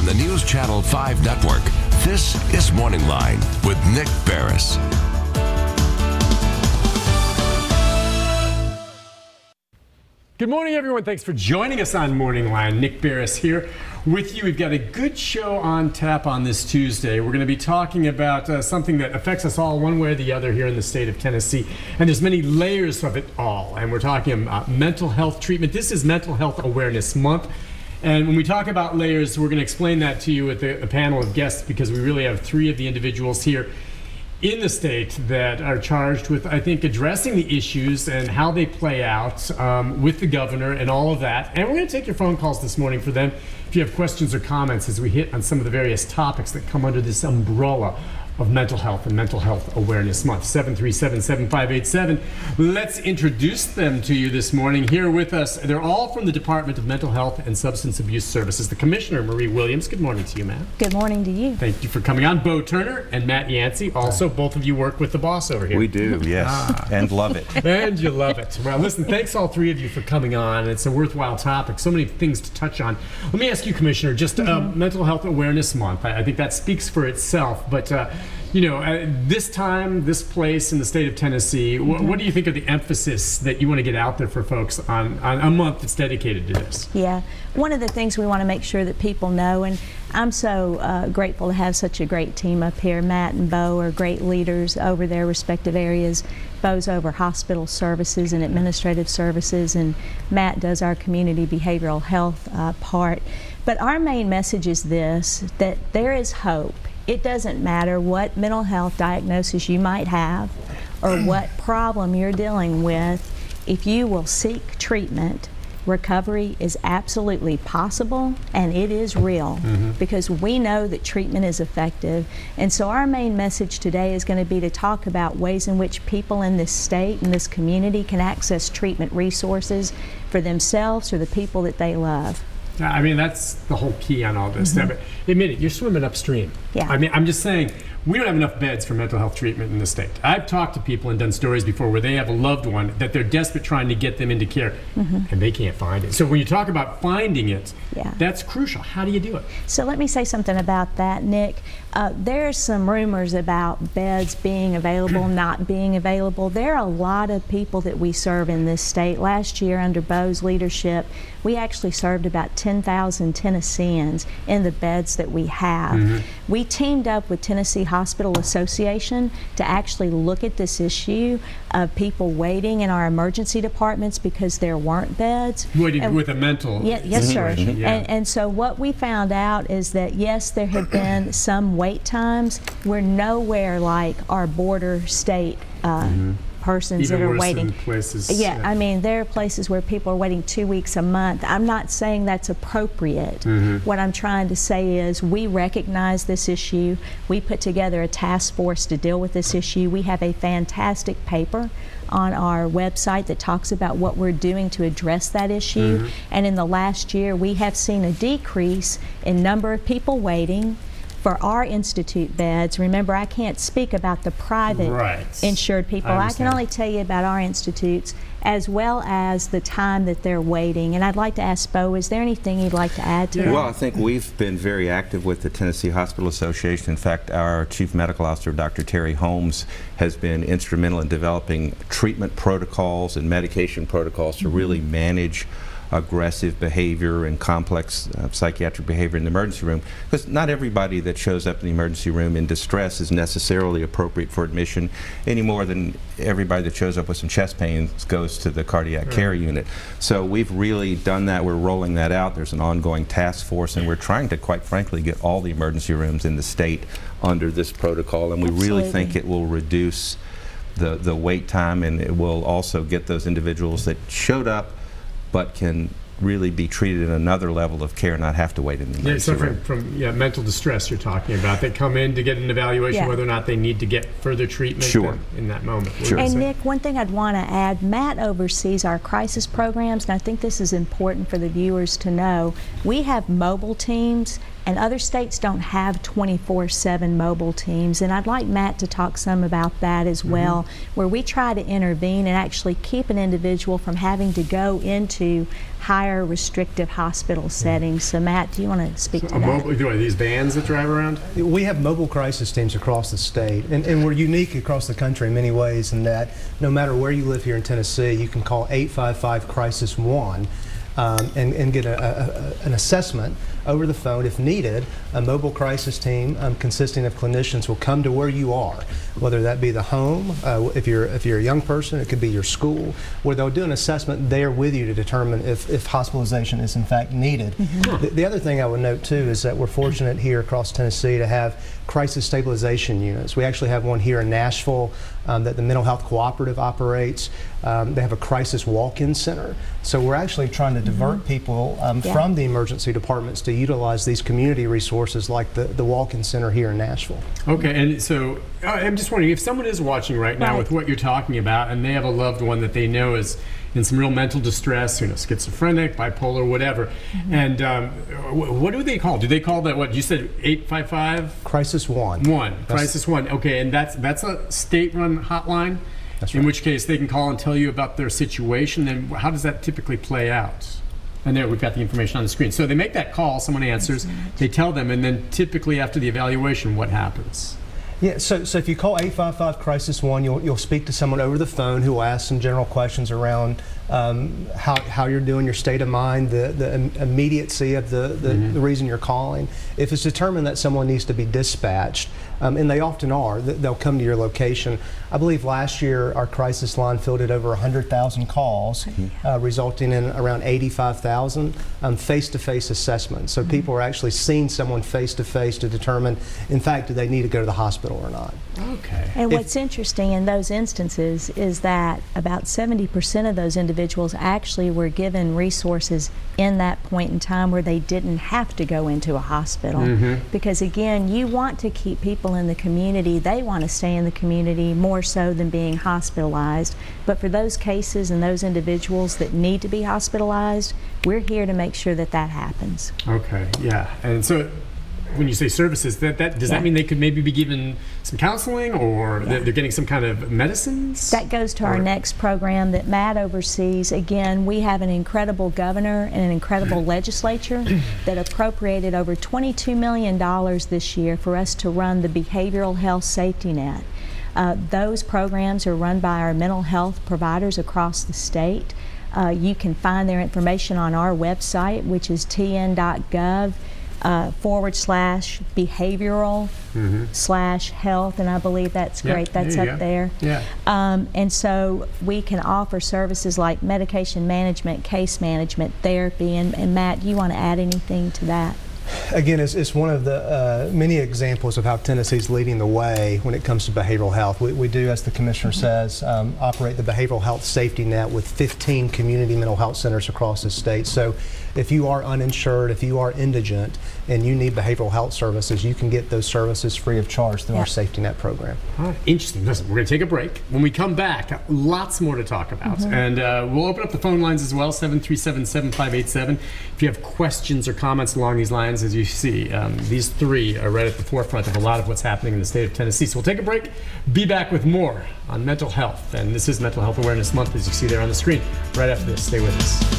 the News Channel 5 network, this is Morning Line with Nick Barris. Good morning, everyone. Thanks for joining us on Morning Line. Nick Barris here with you. We've got a good show on tap on this Tuesday. We're going to be talking about something that affects us all one way or the other here in the state of Tennessee. And there's many layers of it all. And we're talking about mental health treatment. This is Mental Health Awareness Month. And when we talk about layers, we're going to explain that to you with a panel of guests, because we really have three of the individuals here in the state that are charged with, I think, addressing the issues and how they play out with the governor and all of that. And we're going to take your phone calls this morning for them if you have questions or comments as we hit on some of the various topics that come under this umbrella of mental health and Mental Health Awareness Month. 737-7587. Let's introduce them to you this morning. Here with us, they're all from the Department of Mental Health and Substance Abuse Services. The Commissioner, Marie Williams. Good morning to you, ma'am. Good morning to you. Thank you for coming on. Bo Turner and Matt Yancey. Also, both of you work with the boss over here. We do, yes, and love it. And you love it. Well, listen, thanks all three of you for coming on. It's a worthwhile topic. So many things to touch on. Let me ask you, Commissioner, just Mental Health Awareness Month. I think that speaks for itself, but you know, this time, this place in the state of Tennessee, what do you think of the emphasis that you want to get out there for folks on a month that's dedicated to this? Yeah, one of the things we want to make sure that people know, and I'm so grateful to have such a great team up here. Matt and Bo are great leaders over their respective areas. Bo's over hospital services and administrative services, and Matt does our community behavioral health part. But our main message is this, that there is hope. It doesn't matter what mental health diagnosis you might have or what problem you're dealing with. If you will seek treatment, recovery is absolutely possible, and it is real, because we know that treatment is effective. And so our main message today is going to be to talk about ways in which people in this state and this community can access treatment resources for themselves or the people that they love. I mean, that's the whole key on all this. But admit it, you're swimming upstream. Yeah. I mean, I'm just saying, we don't have enough beds for mental health treatment in the state. I've talked to people and done stories before where they have a loved one that they're desperate trying to get them into care, and they can't find it. So when you talk about finding it, that's crucial. How do you do it? So let me say something about that, Nick. There's some rumors about beds being available, not being available. There are a lot of people that we serve in this state. Last year, under Bo's leadership, we actually served about 10,000 Tennesseans in the beds that we have. We teamed up with Tennessee Hospital Association to actually look at this issue of people waiting in our emergency departments because there weren't beds. Waiting with a mental yes, sir. And so what we found out is that, yes, there have been some wait times. We're nowhere like our border state persons even that are worse waiting. In places, I mean, there are places where people are waiting 2 weeks, a month. I'm not saying that's appropriate. What I'm trying to say is we recognize this issue. We put together a task force to deal with this issue. We have a fantastic paper on our website that talks about what we're doing to address that issue. And in the last year, we have seen a decrease in number of people waiting for our institute beds. Remember, I can't speak about the private insured people. I can only tell you about our institutes, as well as the time that they're waiting. And I'd like to ask Bo, is there anything you'd like to add to that? Well, I think we've been very active with the Tennessee Hospital Association. In fact, our Chief Medical Officer, Dr. Terry Holmes, has been instrumental in developing treatment protocols and medication protocols to really manage aggressive behavior and complex psychiatric behavior in the emergency room, because not everybody that shows up in the emergency room in distress is necessarily appropriate for admission, any more than everybody that shows up with some chest pains goes to the cardiac care unit. So we've really done that. We're rolling that out. There's an ongoing task force, and we're trying to, quite frankly, get all the emergency rooms in the state under this protocol, and we really think it will reduce the wait time, and it will also get those individuals that showed up but can really be treated at another level of care, not have to wait in the emergency room. From mental distress you're talking about. They come in to get an evaluation whether or not they need to get further treatment in that moment. And Nick, one thing I'd want to add, Matt oversees our crisis programs, and I think this is important for the viewers to know. We have mobile teams, and other states don't have 24/7 mobile teams, and I'd like Matt to talk some about that as well, where we try to intervene and actually keep an individual from having to go into higher restrictive hospital settings. So Matt, do you want to speak to that? These vans that drive around? We have mobile crisis teams across the state, and we're unique across the country in many ways in that no matter where you live here in Tennessee, you can call 855-CRISIS-1 and get an assessment over the phone if needed. A mobile crisis team consisting of clinicians will come to where you are, whether that be the home, if you're a young person, it could be your school, where they'll do an assessment there with you to determine if hospitalization is in fact needed. The other thing I would note too is that we're fortunate here across Tennessee to have crisis stabilization units. We actually have one here in Nashville that the Mental Health Cooperative operates. They have a crisis walk-in center. So we're actually trying to divert people from the emergency departments to utilize these community resources like the walk-in center here in Nashville. Okay, and so I'm just wondering, if someone is watching right now with what you're talking about and they have a loved one that they know is in some real mental distress, schizophrenic, bipolar, whatever, and what do they call? Do they call that, what you said, 855? Crisis 1. Crisis 1. Okay, and that's a state-run hotline? That's right. In which case they can call and tell you about their situation, and how does that typically play out? And there, we've got the information on the screen. So they make that call, someone answers, they tell them, and then typically after the evaluation, what happens? Yeah, so if you call 855-CRISIS-1, you'll speak to someone over the phone who will ask some general questions around how you're doing, your state of mind, the immediacy of the reason you're calling. If it's determined that someone needs to be dispatched, and they often are, they'll come to your location. I believe last year our crisis line fielded over 100,000 calls, resulting in around 85,000 face-to-face assessments. So people are actually seeing someone face-to-face to determine, in fact, do they need to go to the hospital or not. Okay. And what's interesting in those instances is that about 70% of those individuals actually were given resources in that point in time where they didn't have to go into a hospital. Because again, you want to keep people in the community. They want to stay in the community more so than being hospitalized. But for those cases and those individuals that need to be hospitalized, we're here to make sure that that happens. Okay, yeah. And so when you say services, does that mean they could maybe be given some counseling, or they're getting some kind of medicines? That goes to our next program that Matt oversees. Again, we have an incredible governor and an incredible legislature that appropriated over $22 million this year for us to run the behavioral health safety net. Those programs are run by our mental health providers across the state. You can find their information on our website, which is tn.gov. /behavioral/health, and I believe that's great. That's up there. Yeah. And so we can offer services like medication management, case management, therapy, and Matt, you want to add anything to that? Again, it's one of the many examples of how Tennessee's leading the way when it comes to behavioral health. We do, as the Commissioner says, operate the behavioral health safety net with 15 community mental health centers across the state. So if you are uninsured, if you are indigent, and you need behavioral health services, you can get those services free of charge through our safety net program. Interesting. Listen, we're going to take a break. When we come back, lots more to talk about. And we'll open up the phone lines as well, 737-7587. If you have questions or comments along these lines, as you see, these three are right at the forefront of a lot of what's happening in the state of Tennessee. So we'll take a break, be back with more on mental health. And this is Mental Health Awareness Month, as you see there on the screen. Right after this, stay with us.